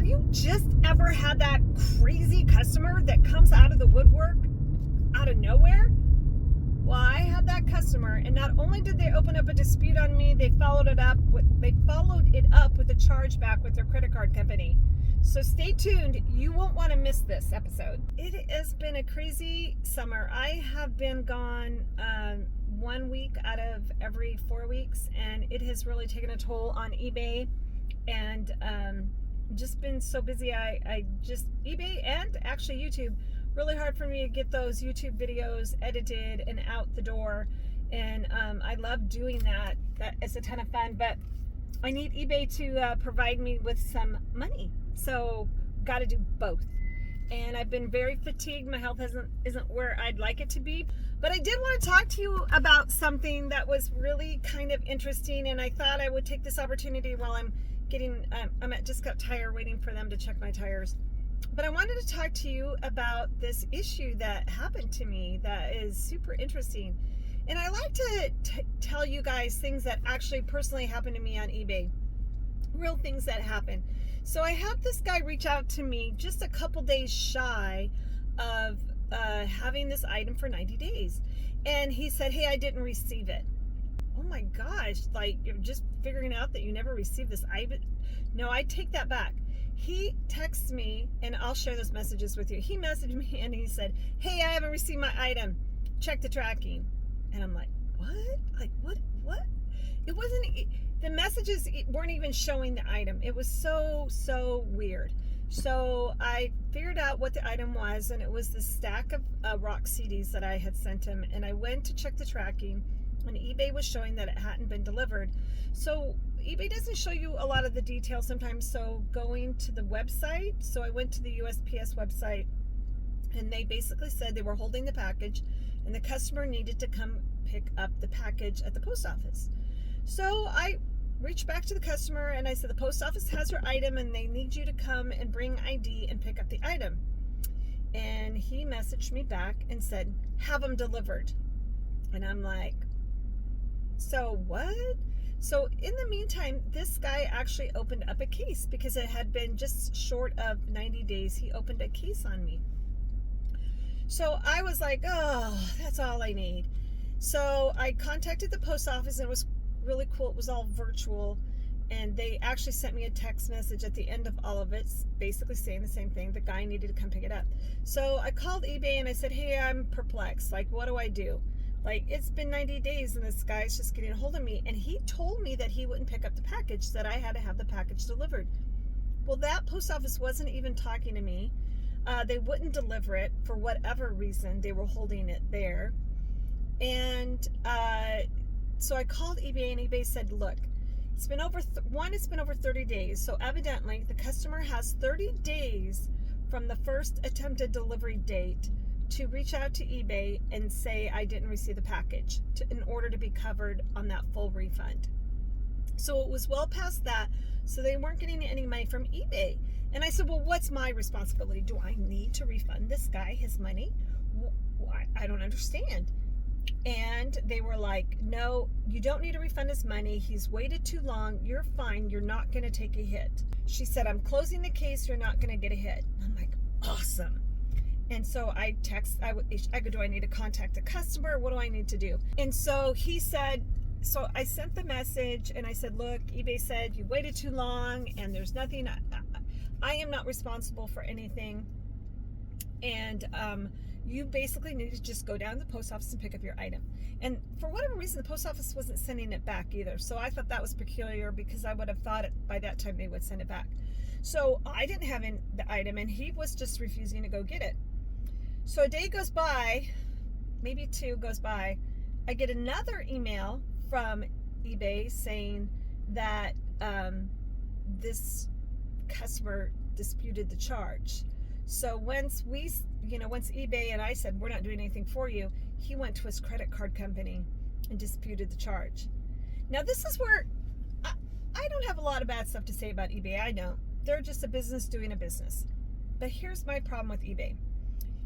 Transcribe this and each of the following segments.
Have you just ever had that crazy customer that comes out of the woodwork, out of nowhere? Well, I had that customer, and not only did they open up a dispute on me, they followed it up with a chargeback with their credit card company. So stay tuned. You won't want to miss this episode. It has been a crazy summer. I have been gone 1 week out of every 4 weeks, and it has really taken a toll on eBay, and just been so busy. I just, eBay and actually YouTube, really hard for me to get those YouTube videos edited and out the door, and I love doing that. It's a ton of fun, but I need eBay to provide me with some money, so got to do both. And I've been very fatigued. My health isn't where I'd like it to be, but I did want to talk to you about something that was really kind of interesting, and I thought I would take this opportunity while I'm at Just Got Tire, waiting for them to check my tires. But I wanted to talk to you about this issue that happened to me that is super interesting. And I like to tell you guys things that actually personally happened to me on eBay. Real things that happen. So I had this guy reach out to me just a couple days shy of having this item for 90 days. And he said, hey, I didn't receive it. Oh my gosh, like, you're just figuring out that you never received this item? No, I take that back. He texts me, and I'll share those messages with you. He messaged me and he said, hey, I haven't received my item. Check the tracking. And I'm like, what? Like, what? It wasn't, the messages weren't even showing the item. It was so weird. So I figured out what the item was, and it was the stack of rock CDs that I had sent him. And I went to check the tracking, and eBay was showing that it hadn't been delivered. So eBay doesn't show you a lot of the details sometimes, so going to the website, so I went to the USPS website, and they basically said they were holding the package, and the customer needed to come pick up the package at the post office. So I reached back to the customer, and I said, the post office has your item, and they need you to come and bring ID and pick up the item. And he messaged me back and said, have them delivered. And I'm like, so what? So in the meantime, this guy actually opened up a case because it had been just short of 90 days. He opened a case on me. So I was like, oh, that's all I need. So I contacted the post office, and it was really cool. It was all virtual, and they actually sent me a text message at the end of all of it, basically saying the same thing. The guy needed to come pick it up. So I called eBay and I said, hey, I'm perplexed. Like, what do I do? Like, it's been 90 days and this guy's just getting a hold of me. And he told me that he wouldn't pick up the package, that I had to have the package delivered. Well, that post office wasn't even talking to me. They wouldn't deliver it for whatever reason. They were holding it there. And so I called eBay, and eBay said, look, it's been over, it's been over 30 days. So evidently the customer has 30 days from the first attempted delivery date to reach out to eBay and say I didn't receive the package in order to be covered on that full refund. So it was well past that, so they weren't getting any money from eBay. And I said, well, what's my responsibility? Do I need to refund this guy his money? I don't understand. And they were like, no, you don't need to refund his money. He's waited too long. You're fine. You're not going to take a hit. She said, I'm closing the case. You're not going to get a hit. I'm like, awesome. And so I go, do I need to contact the customer? What do I need to do? And so he said, so I sent the message, and I said, look, eBay said you waited too long, and there's nothing. I am not responsible for anything. And you basically need to just go down to the post office and pick up your item. And for whatever reason, the post office wasn't sending it back either. So I thought that was peculiar, because I would have thought by that time they would send it back. So I didn't have the item, and he was just refusing to go get it. So a day goes by, maybe two goes by. I get another email from eBay saying that this customer disputed the charge. So once eBay and I said, we're not doing anything for you, he went to his credit card company and disputed the charge. Now this is where I don't have a lot of bad stuff to say about eBay. I know. They're just a business doing a business. But here's my problem with eBay.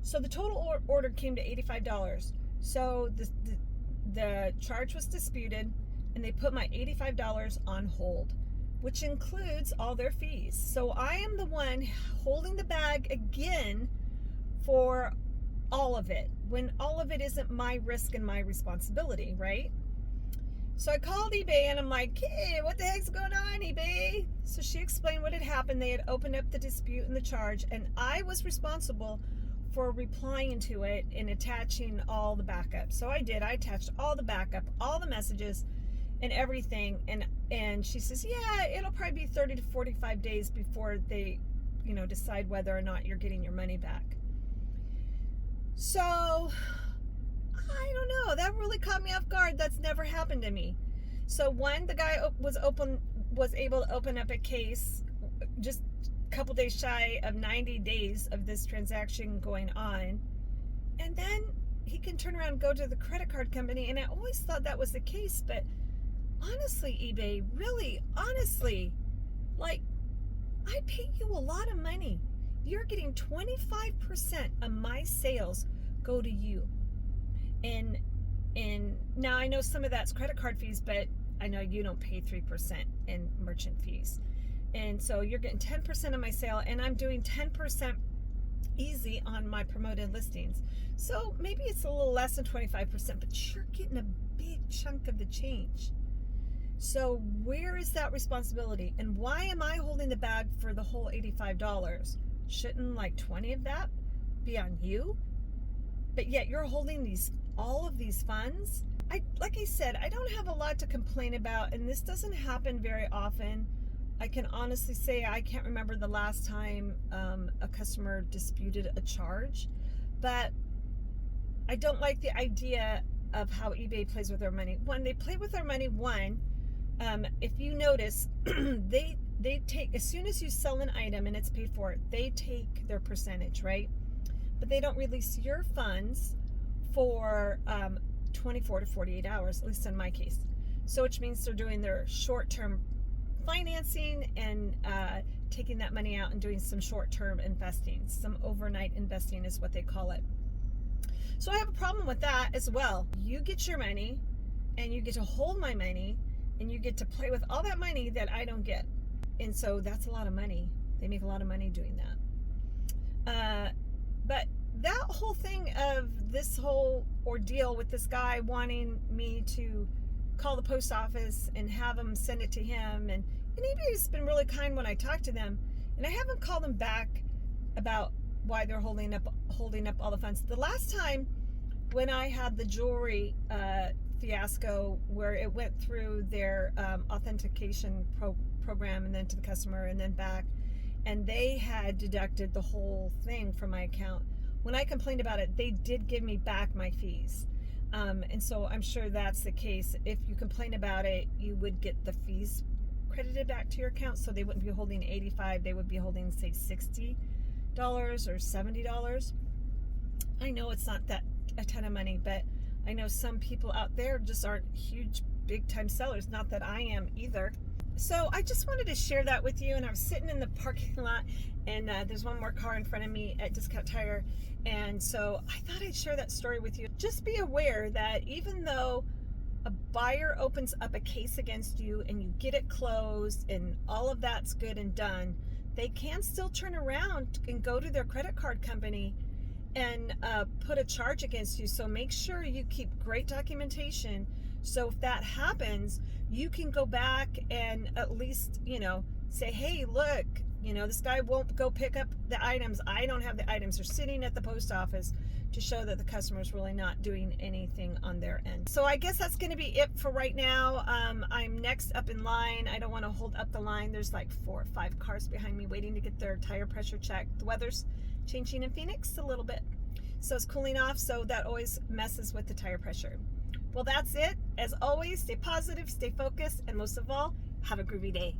So the total order came to $85. So the charge was disputed, and they put my $85 on hold. which includes all their fees. So I am the one holding the bag again for all of it, when all of it isn't my risk and my responsibility, right? So I called eBay and I'm like, hey, what the heck's going on, eBay? So she explained what had happened. They had opened up the dispute and the charge, and I was responsible for replying to it and attaching all the backup. So I did. I attached all the backup, all the messages and everything. And she says, yeah, it'll probably be 30 to 45 days before they, decide whether or not you're getting your money back. So I don't know. That really caught me off guard. That's never happened to me. So one, the guy was able to open up a case just a couple days shy of 90 days of this transaction going on. And then he can turn around and go to the credit card company. And I always thought that was the case. But honestly, eBay, really, honestly, like, I pay you a lot of money. You're getting 25% of my sales go to you. And now I know some of that's credit card fees, but I know you don't pay 3% in merchant fees. And so you're getting 10% of my sale, and I'm doing 10% easy on my promoted listings. So maybe it's a little less than 25%, but you're getting a big chunk of the change. So where is that responsibility? And why am I holding the bag for the whole $85? Shouldn't like 20 of that be on you? But yet you're holding all of these funds. Like I said, I don't have a lot to complain about, and this doesn't happen very often. I can honestly say I can't remember the last time a customer disputed a charge, but I don't like the idea of how eBay plays with our money. When they play with our money, if you notice, they take, as soon as you sell an item and it's paid for, they take their percentage, right? But they don't release your funds for 24 to 48 hours, at least in my case. So which means they're doing their short-term financing and taking that money out and doing some short-term investing. Some overnight investing is what they call it. So I have a problem with that as well. You get your money and you get to hold my money and you get to play with all that money that I don't get. And so that's a lot of money. They make a lot of money doing that. But that whole thing of this whole ordeal with this guy wanting me to call the post office and have them send it to him, and eBay's been really kind when I talk to them, and I haven't called them back about why they're holding up all the funds. The last time when I had the jewelry fiasco where it went through their authentication program and then to the customer and then back, and they had deducted the whole thing from my account. When I complained about it, they did give me back my fees. And so I'm sure that's the case. If you complain about it, you would get the fees credited back to your account. So they wouldn't be holding $85, they would be holding, say, $60 or $70. I know it's not that a ton of money, but I know some people out there just aren't huge, big time sellers. Not that I am either. So I just wanted to share that with you. And I was sitting in the parking lot, and there's one more car in front of me at Discount Tire. And so I thought I'd share that story with you. Just be aware that even though a buyer opens up a case against you and you get it closed and all of that's good and done, they can still turn around and go to their credit card company and put a charge against you. So make sure you keep great documentation. So if that happens, you can go back and at least, say, hey, look, this guy won't go pick up the items. I don't have the items. They're sitting at the post office, to show that the customer's really not doing anything on their end. So I guess that's going to be it for right now. I'm next up in line. I don't want to hold up the line. There's like 4 or 5 cars behind me waiting to get their tire pressure checked. The weather's changing in Phoenix a little bit, so it's cooling off, so that always messes with the tire pressure. Well, that's it. As always, stay positive, stay focused, and most of all, have a groovy day.